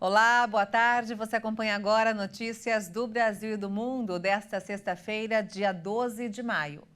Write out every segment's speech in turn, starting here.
Olá, boa tarde. Você acompanha agora notícias do Brasil e do mundo desta sexta-feira, dia 12 de maio.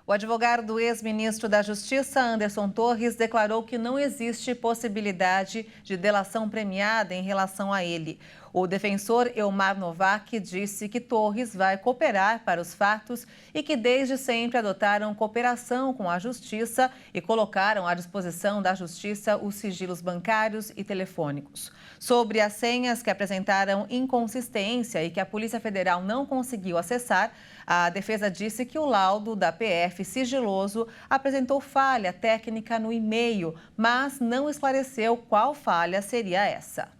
O advogado do ex-ministro da Justiça, Anderson Torres, declarou que não existe possibilidade de delação premiada em relação a ele. O defensor Elmar Novak disse que Torres vai cooperar para os fatos e que desde sempre adotaram cooperação com a Justiça e colocaram à disposição da Justiça os sigilos bancários e telefônicos. Sobre as senhas que apresentaram inconsistência e que a Polícia Federal não conseguiu acessar, a defesa disse que o laudo da PF sigiloso apresentou falha técnica no e-mail, mas não esclareceu qual falha seria essa.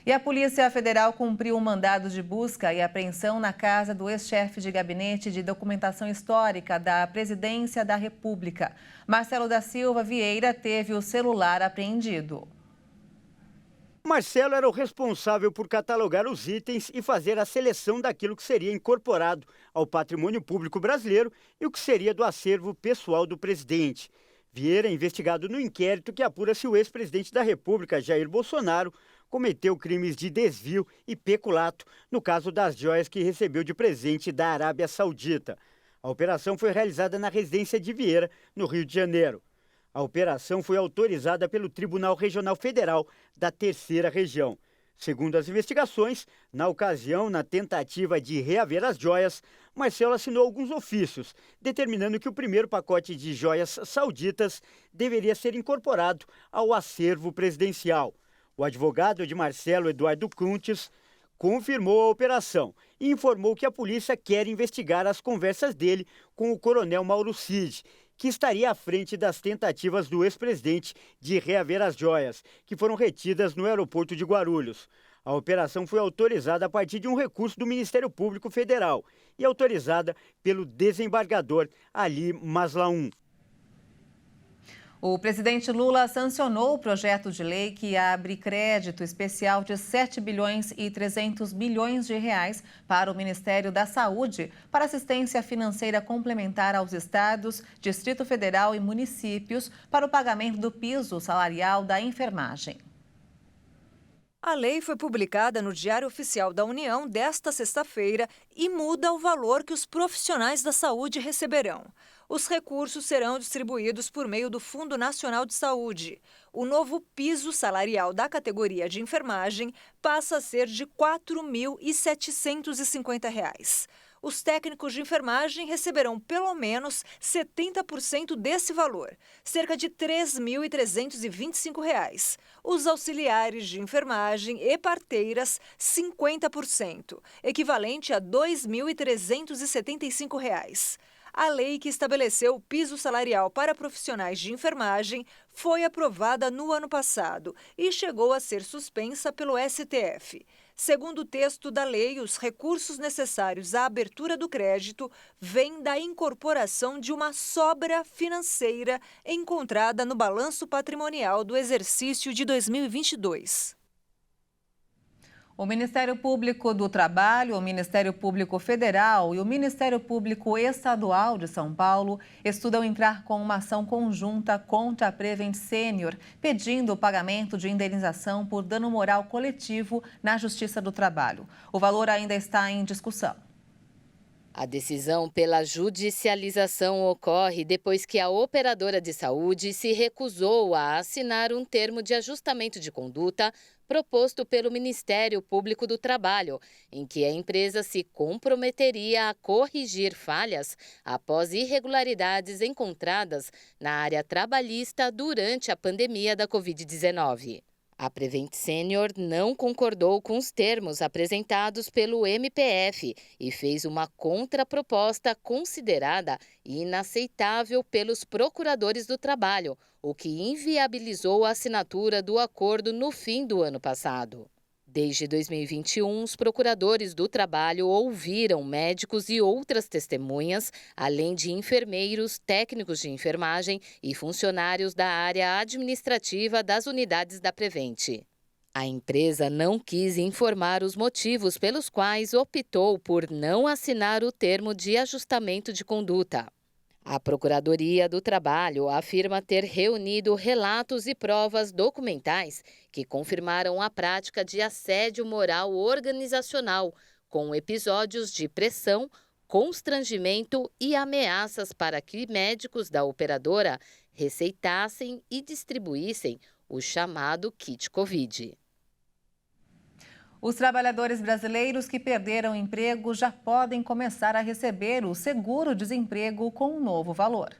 E a Polícia Federal cumpriu um mandado de busca e apreensão na casa do ex-chefe de gabinete de documentação histórica da Presidência da República. Marcelo da Silva Vieira teve o celular apreendido. Marcelo era o responsável por catalogar os itens e fazer a seleção daquilo que seria incorporado ao patrimônio público brasileiro e o que seria do acervo pessoal do presidente. Vieira é investigado no inquérito que apura se o ex-presidente da República, Jair Bolsonaro, cometeu crimes de desvio e peculato no caso das joias que recebeu de presente da Arábia Saudita. A operação foi realizada na residência de Vieira, no Rio de Janeiro. A operação foi autorizada pelo Tribunal Regional Federal da Terceira Região. Segundo as investigações, na ocasião, na tentativa de reaver as joias, Marcelo assinou alguns ofícios, determinando que o primeiro pacote de joias sauditas deveria ser incorporado ao acervo presidencial. O advogado de Marcelo, Eduardo Kuntes, confirmou a operação e informou que a polícia quer investigar as conversas dele com o coronel Mauro Cid, que estaria à frente das tentativas do ex-presidente de reaver as joias, que foram retidas no aeroporto de Guarulhos. A operação foi autorizada a partir de um recurso do Ministério Público Federal e autorizada pelo desembargador Ali Maslaoum. O presidente Lula sancionou o projeto de lei que abre crédito especial de 7 bilhões e 300 milhões de reais para o Ministério da Saúde para assistência financeira complementar aos estados, Distrito Federal e municípios para o pagamento do piso salarial da enfermagem. A lei foi publicada no Diário Oficial da União desta sexta-feira e muda o valor que os profissionais da saúde receberão. Os recursos serão distribuídos por meio do Fundo Nacional de Saúde. O novo piso salarial da categoria de enfermagem passa a ser de R$ 4.750. Os técnicos de enfermagem receberão pelo menos 70% desse valor, cerca de R$ 3.325. Os auxiliares de enfermagem e parteiras, 50%, equivalente a R$ 2.375. A lei que estabeleceu o piso salarial para profissionais de enfermagem foi aprovada no ano passado e chegou a ser suspensa pelo STF. Segundo o texto da lei, os recursos necessários à abertura do crédito vêm da incorporação de uma sobra financeira encontrada no balanço patrimonial do exercício de 2022. O Ministério Público do Trabalho, o Ministério Público Federal e o Ministério Público Estadual de São Paulo estudam entrar com uma ação conjunta contra a Prevent Senior, pedindo o pagamento de indenização por dano moral coletivo na Justiça do Trabalho. O valor ainda está em discussão. A decisão pela judicialização ocorre depois que a operadora de saúde se recusou a assinar um termo de ajustamento de conduta proposto pelo Ministério Público do Trabalho, em que a empresa se comprometeria a corrigir falhas após irregularidades encontradas na área trabalhista durante a pandemia da Covid-19. A Prevent Senior não concordou com os termos apresentados pelo MPF e fez uma contraproposta considerada inaceitável pelos procuradores do trabalho, o que inviabilizou a assinatura do acordo no fim do ano passado. Desde 2021, os procuradores do trabalho ouviram médicos e outras testemunhas, além de enfermeiros, técnicos de enfermagem e funcionários da área administrativa das unidades da Prevent. A empresa não quis informar os motivos pelos quais optou por não assinar o termo de ajustamento de conduta. A Procuradoria do Trabalho afirma ter reunido relatos e provas documentais que confirmaram a prática de assédio moral organizacional, com episódios de pressão, constrangimento e ameaças para que médicos da operadora receitassem e distribuíssem o chamado kit Covid. Os trabalhadores brasileiros que perderam o emprego já podem começar a receber o seguro-desemprego com um novo valor.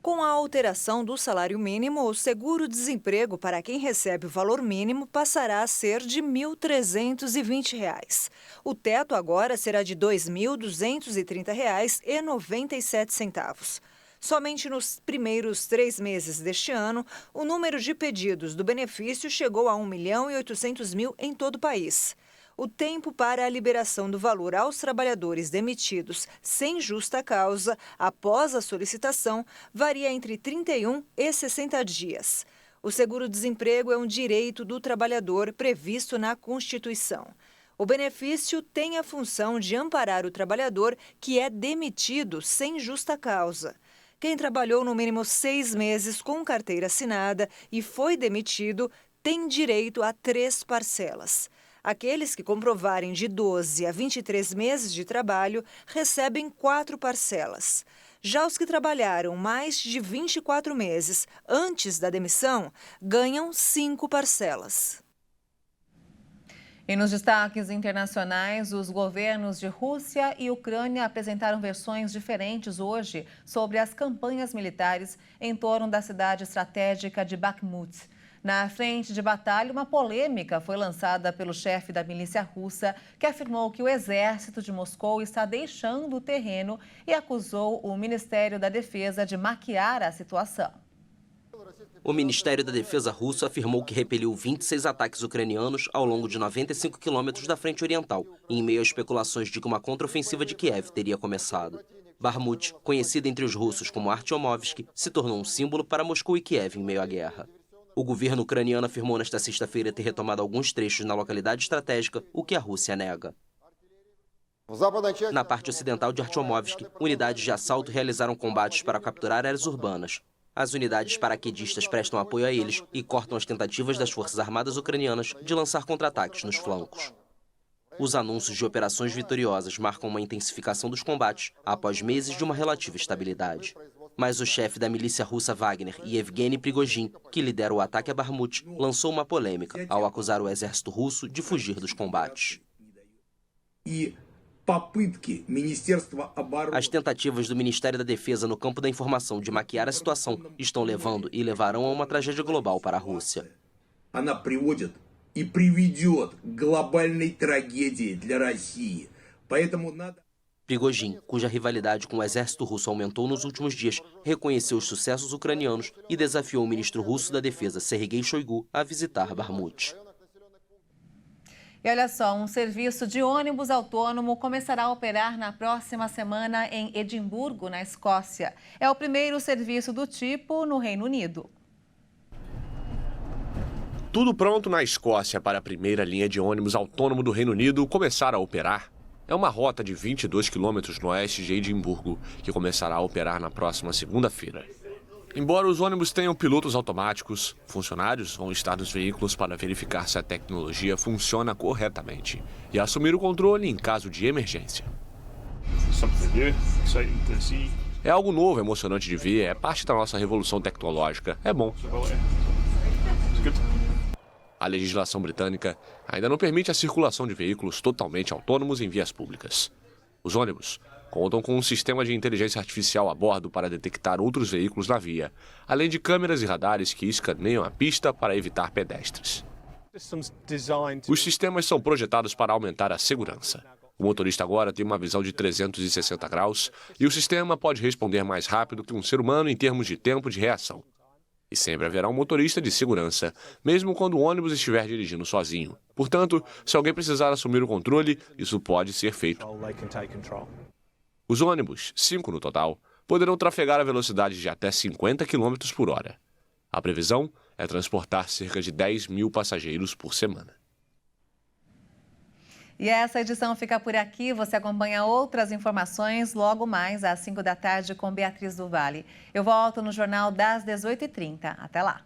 Com a alteração do salário mínimo, o seguro-desemprego para quem recebe o valor mínimo passará a ser de R$ 1.320. O teto agora será de R$ 2.230,97. Somente nos primeiros 3 meses deste ano, o número de pedidos do benefício chegou a 1.800.000 em todo o país. O tempo para a liberação do valor aos trabalhadores demitidos sem justa causa após a solicitação varia entre 31 e 60 dias. O seguro-desemprego é um direito do trabalhador previsto na Constituição. O benefício tem a função de amparar o trabalhador que é demitido sem justa causa. Quem trabalhou no mínimo 6 meses com carteira assinada e foi demitido tem direito a 3 parcelas. Aqueles que comprovarem de 12 a 23 meses de trabalho recebem 4 parcelas. Já os que trabalharam mais de 24 meses antes da demissão ganham 5 parcelas. E nos destaques internacionais, os governos de Rússia e Ucrânia apresentaram versões diferentes hoje sobre as campanhas militares em torno da cidade estratégica de Bakhmut. Na frente de batalha, uma polêmica foi lançada pelo chefe da milícia russa, que afirmou que o exército de Moscou está deixando o terreno e acusou o Ministério da Defesa de maquiar a situação. O Ministério da Defesa russo afirmou que repeliu 26 ataques ucranianos ao longo de 95 quilômetros da frente oriental, em meio a especulações de que uma contraofensiva de Kiev teria começado. Bakhmut, conhecida entre os russos como Artyomovsk, se tornou um símbolo para Moscou e Kiev em meio à guerra. O governo ucraniano afirmou nesta sexta-feira ter retomado alguns trechos na localidade estratégica, o que a Rússia nega. Na parte ocidental de Artyomovsk, unidades de assalto realizaram combates para capturar áreas urbanas. As unidades paraquedistas prestam apoio a eles e cortam as tentativas das forças armadas ucranianas de lançar contra-ataques nos flancos. Os anúncios de operações vitoriosas marcam uma intensificação dos combates após meses de uma relativa estabilidade. Mas o chefe da milícia russa Wagner, Yevgeny Prigozhin, que lidera o ataque a Bakhmut, lançou uma polêmica ao acusar o exército russo de fugir dos combates. As tentativas do Ministério da Defesa no campo da informação de maquiar a situação estão levando e levarão a uma tragédia global para a Rússia. Prigozhin, cuja rivalidade com o exército russo aumentou nos últimos dias, reconheceu os sucessos ucranianos e desafiou o ministro russo da Defesa, Sergei Shoigu, a visitar Bakhmut. E olha só, um serviço de ônibus autônomo começará a operar na próxima semana em Edimburgo, na Escócia. É o primeiro serviço do tipo no Reino Unido. Tudo pronto na Escócia para a primeira linha de ônibus autônomo do Reino Unido começar a operar. É uma rota de 22 quilômetros no oeste de Edimburgo, que começará a operar na próxima segunda-feira. Embora os ônibus tenham pilotos automáticos, funcionários vão estar nos veículos para verificar se a tecnologia funciona corretamente e assumir o controle em caso de emergência. É algo novo, emocionante de ver, é parte da nossa revolução tecnológica. É bom. A legislação britânica ainda não permite a circulação de veículos totalmente autônomos em vias públicas. Os ônibus contam com um sistema de inteligência artificial a bordo para detectar outros veículos na via, além de câmeras e radares que escaneiam a pista para evitar pedestres. Os sistemas são projetados para aumentar a segurança. O motorista agora tem uma visão de 360 graus e o sistema pode responder mais rápido que um ser humano em termos de tempo de reação. E sempre haverá um motorista de segurança, mesmo quando o ônibus estiver dirigindo sozinho. Portanto, se alguém precisar assumir o controle, isso pode ser feito. Os ônibus, 5 no total, poderão trafegar a velocidade de até 50 km por hora. A previsão é transportar cerca de 10 mil passageiros por semana. E essa edição fica por aqui. Você acompanha outras informações logo mais às 5 da tarde com Beatriz do Vale. Eu volto no Jornal das 18h30. Até lá.